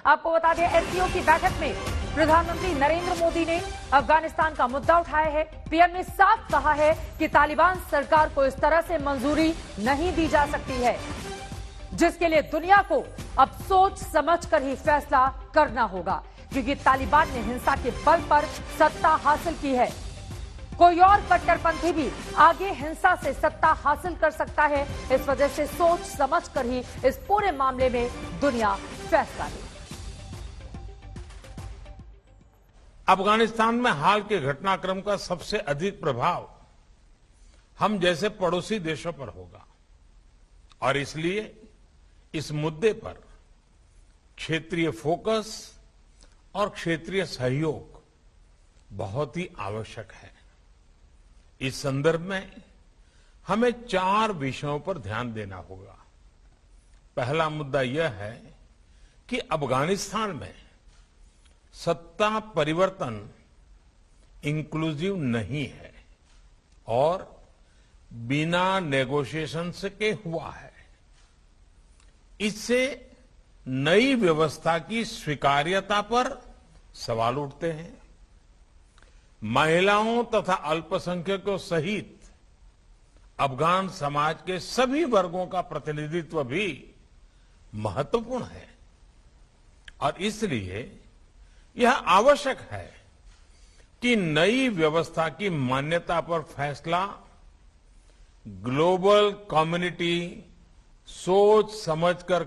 आपको बता दें, एससीओ की बैठक में प्रधानमंत्री नरेंद्र मोदी ने अफगानिस्तान का मुद्दा उठाया है। पीएम ने साफ कहा है कि तालिबान सरकार को इस तरह से मंजूरी नहीं दी जा सकती है, जिसके लिए दुनिया को अब सोच समझकर ही फैसला करना होगा, क्योंकि तालिबान ने हिंसा के बल पर सत्ता हासिल की है। कोई और कट्टरपंथी भी आगे हिंसा से सत्ता हासिल कर सकता है। इस वजह से सोच समझकर ही इस पूरे मामले में दुनिया फैसला ले। अफगानिस्तान में हाल के घटनाक्रम का सबसे अधिक प्रभाव हम जैसे पड़ोसी देशों पर होगा और इसलिए इस मुद्दे पर क्षेत्रीय फोकस और क्षेत्रीय सहयोग बहुत ही आवश्यक है। इस संदर्भ में हमें 4 विषयों पर ध्यान देना होगा। पहला मुद्दा यह है कि अफगानिस्तान में सत्ता परिवर्तन इंक्लूसिव नहीं है और बिना नेगोशिएशन के हुआ है। इससे नई व्यवस्था की स्वीकार्यता पर सवाल उठते हैं। महिलाओं तथा अल्पसंख्यकों सहित अफगान समाज के सभी वर्गों का प्रतिनिधित्व भी महत्वपूर्ण है और इसलिए यह आवश्यक है कि नई व्यवस्था की मान्यता पर फैसला ग्लोबल कम्युनिटी सोच समझकर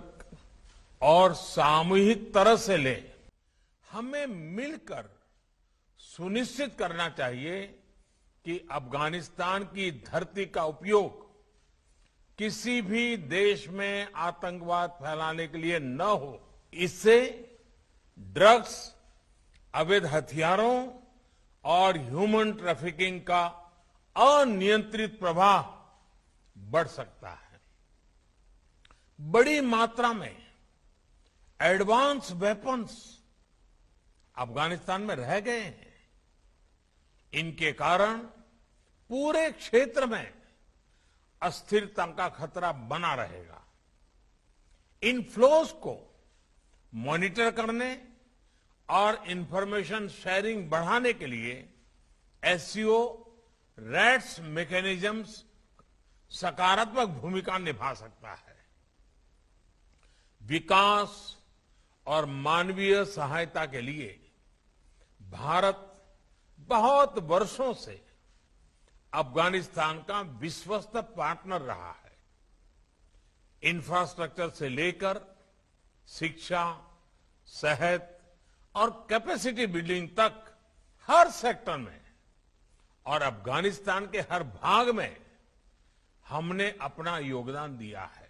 और सामूहिक तरह से ले। हमें मिलकर सुनिश्चित करना चाहिए कि अफगानिस्तान की धरती का उपयोग किसी भी देश में आतंकवाद फैलाने के लिए न हो। इससे ड्रग्स, अवैध हथियारों और ह्यूमन ट्रैफिकिंग का अनियंत्रित प्रवाह बढ़ सकता है। बड़ी मात्रा में एडवांस वेपन्स अफगानिस्तान में रह गए हैं। इनके कारण पूरे क्षेत्र में अस्थिरता का खतरा बना रहेगा। इन फ्लोज को मॉनिटर करने और इंफॉर्मेशन शेयरिंग बढ़ाने के लिए एससीओ रैट्स मैकेनिज्म्स सकारात्मक भूमिका निभा सकता है। विकास और मानवीय सहायता के लिए भारत बहुत वर्षों से अफगानिस्तान का विश्वस्त पार्टनर रहा है। इंफ्रास्ट्रक्चर से लेकर शिक्षा, सेहत और कैपेसिटी बिल्डिंग तक हर सेक्टर में और अफगानिस्तान के हर भाग में हमने अपना योगदान दिया है।